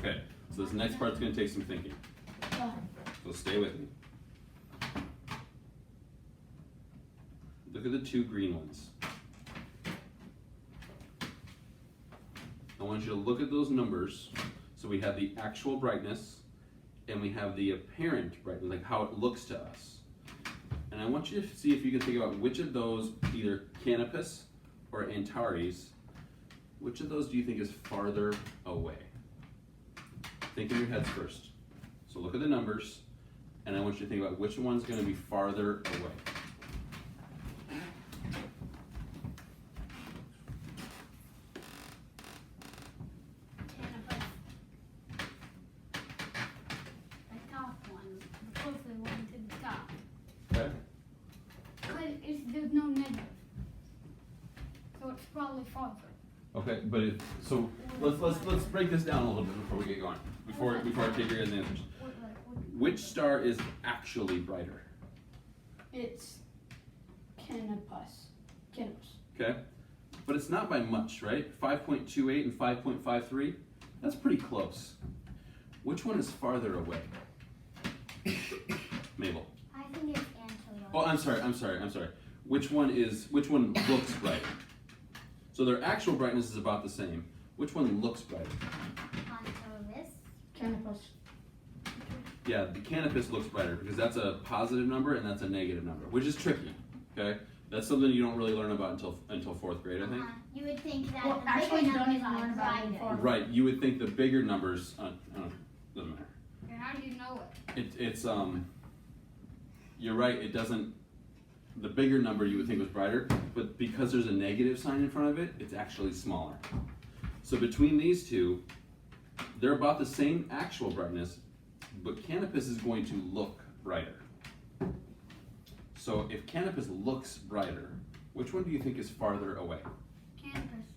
Okay, so this next part's going to take some thinking. So stay with me. Look at the two green ones. I want you to look at those numbers. So we have the actual brightness and we have the apparent brightness, like how it looks to us. And I want you to see if you can think about which of those, either Canopus or Antares, which of those do you think is farther away? Think in your heads first. So look at the numbers, and I want you to think about which one's going to be farther away. The top one, the closer one to the top. Okay. But there's no negative, so it's probably farther. Okay, but so let's break this down a little bit before we get going. Before I take your guys' answers. Which star is actually brighter? It's Canopus. Okay, but it's not by much, right? 5.28 and 5.53. That's pretty close. Which one is farther away? Mabel. I think it's Antares. Oh, I'm sorry. Which one looks brighter? So their actual brightness is about the same. Which one looks brighter? Antares. Canopus. Yeah, the Canopus looks brighter because that's a positive number and that's a negative number, which is tricky. Okay, that's something you don't really learn about until fourth grade, I think. You would think that Well, the actually, bigger you don't numbers even learn are about it in brighter. fourth. Right, you would think the bigger numbers. Doesn't matter. And how do you know it? It's You're right. It doesn't. The bigger number you would think was brighter, but because there's a negative sign in front of it, it's actually smaller. So between these two, they're about the same actual brightness, but Canopus is going to look brighter. So if Canopus looks brighter, which one do you think is farther away? Canopus.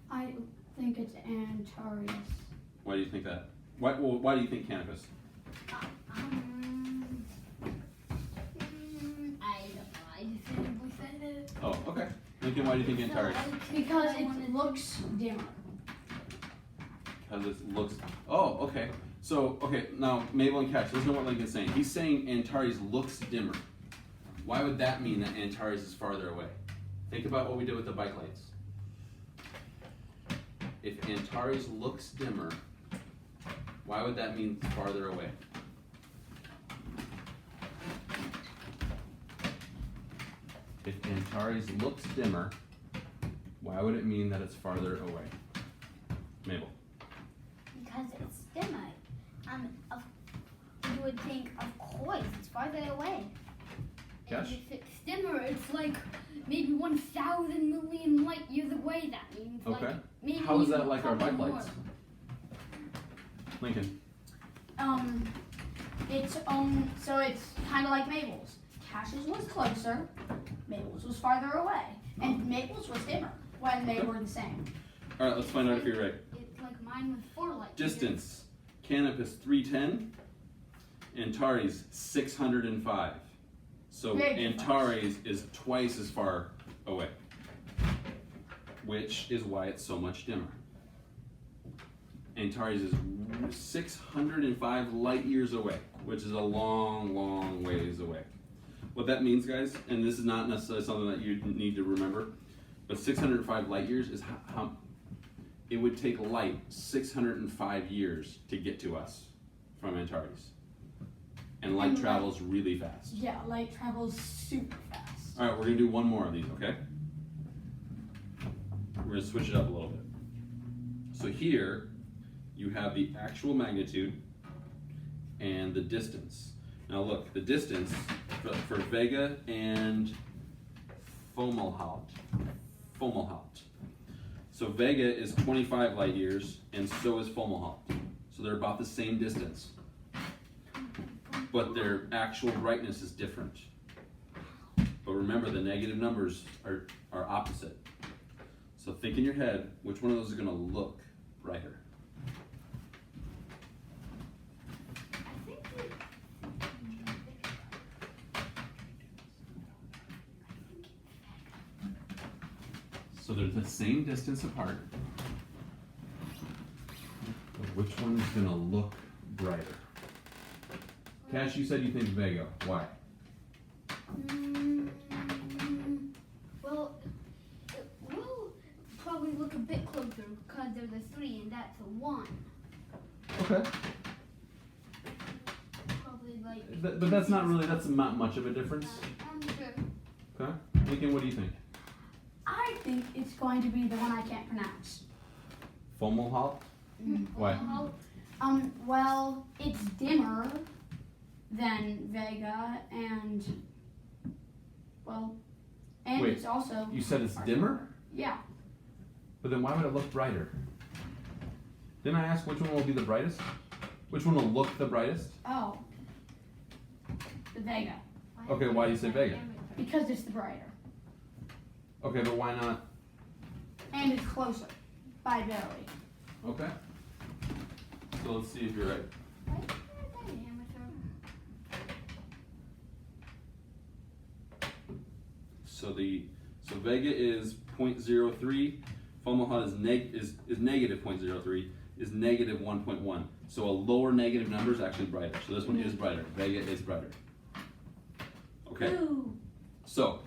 I think it's Antares. Why do you think that? Why do you think Canopus? I don't know. I just simply said it. Oh, okay. Lincoln, why do you think Antares? Because it looks dimmer. Because it looks. Oh, okay. So, okay, now Mabel and Cash, listen to what Lincoln's saying. He's saying Antares looks dimmer. Why would that mean that Antares is farther away? Think about what we did with the bike lights. If Antares looks dimmer, why would that mean farther away? If Antares looks dimmer, why would it mean that it's farther away? Mabel. Because it's dimmer. You would think, of course, it's farther away. Cash? And if it's dimmer, it's like maybe 1,000 million light years away. That means Okay. like maybe. How is that even like our bike probably lights? Lincoln. So it's kind of like Mabel's. Cash's was closer, Mabel's was farther away, and Mabel's was dimmer when they were the same. All right, let's find out if you're right. It's like mine with 4 light Distance. Canopus 310, Antares 605. So Big difference. Antares is twice as far away, which is why it's so much dimmer. Antares is 605 light years away, which is a long, long ways away. What that means, guys, and this is not necessarily something that you need to remember, but 605 light years is how it would take light 605 years to get to us from Antares. And light travels really fast. Yeah, light travels super fast. All right, we're gonna do one more of these, okay? We're gonna switch it up a little bit. So here, you have the actual magnitude and the distance. Now look, the distance for Vega and Fomalhaut. So Vega is 25 light years, and so is Fomalhaut. So they're about the same distance, but their actual brightness is different. But remember, the negative numbers are opposite. So think in your head, which one of those is going to look brighter? I think So they're the same distance apart, which one's gonna look brighter? Cash, you said you think Vega. Why? Well, it will probably look a bit closer because there's a 3 and that's a 1. Okay. Probably like. But that's not much of a difference. Sure. Okay. Lincoln, what do you think? I think it's going to be the one I can't pronounce. Fomalhaut? Why? Well, it's dimmer than Vega, and Wait, it's also. You said it's dimmer? Yeah. But then why would it look brighter? Didn't I ask which one will be the brightest? Which one will look the brightest? Oh. The Vega. Okay, why do you say Vega? Because it's the brighter. Okay, but why not? And it's closer. By barely. Okay. So let's see if you're right. So Vega is 0.03. Fomalhaut is negative 0.03. Is negative 1.1. So a lower negative number is actually brighter. So this one is brighter. Vega is brighter. Okay. Ooh. So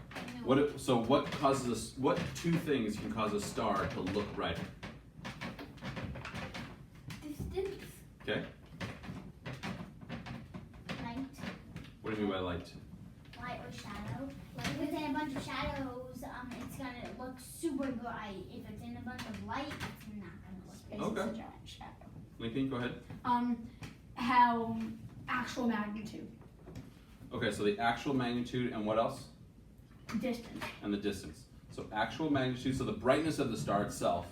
what causes us? What two things can cause a star to look brighter? Distance. Okay. Light, What do you mean by light? light or shadow. Like if it's in a bunch of shadows, it's gonna look super bright. If it's in a bunch of light, it's not gonna look. It's Okay. a giant shadow. Lincoln, go ahead. How actual magnitude, Okay, so the actual magnitude and what else? distance. And the distance. So actual magnitude, so the brightness of the star itself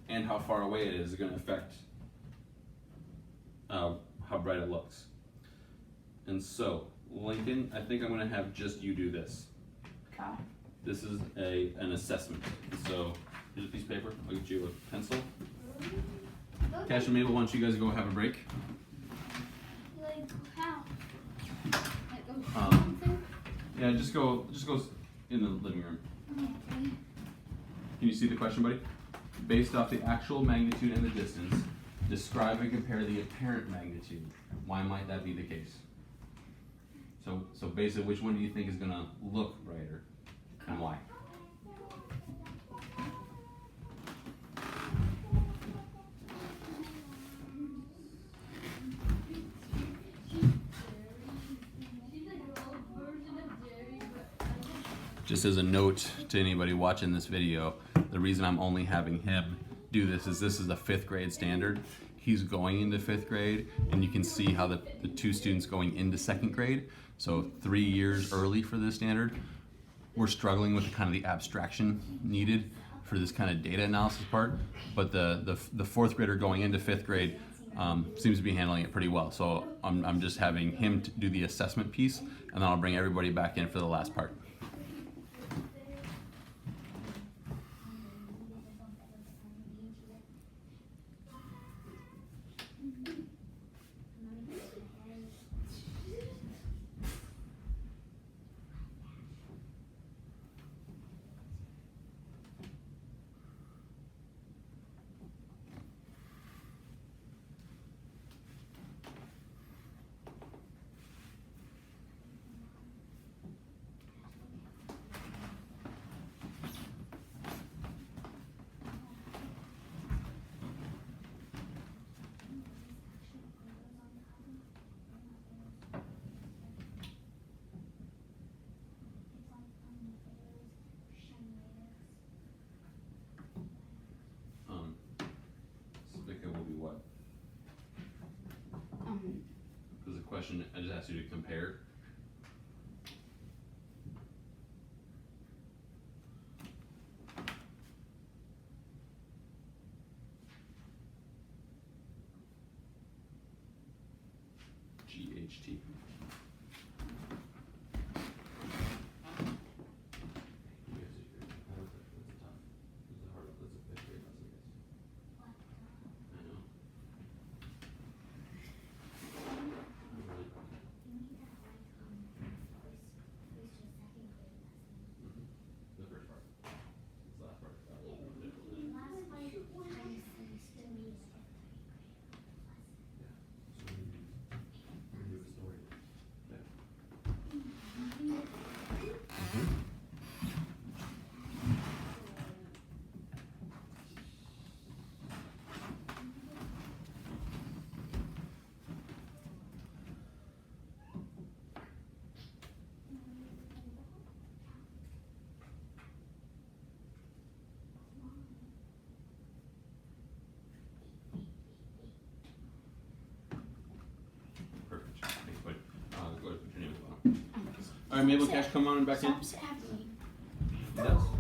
and how far away it is going to affect how bright it looks. And so, Lincoln, I think I'm going to have just you do this. Okay. This is an assessment. So, here's a piece of paper. I'll get you a pencil. Cash and Mabel, why don't you guys go have a break? Like how? Like Um, Yeah, just go in the living room. Okay. Can you see the question, buddy? Based off the actual magnitude and the distance, describe and compare the apparent magnitude. Why might that be the case? So basically, which one do you think is going to look brighter, and why? Just as a note to anybody watching this video, the reason I'm only having him do this is the 5th grade standard. He's going into 5th grade, and you can see how the two students going into 2nd grade, so 3 years early for this standard, we're struggling with kind of the abstraction needed for this kind of data analysis part, but the 4th grader going into 5th grade seems to be handling it pretty well. So I'm just having him do the assessment piece, and then I'll bring everybody back in for the last part. Spica will be what? Because the question, I just asked you to compare. GHT. always put your name at the bottom. All right, Mabel Cash, come on back in. Stop stabbing me. He does.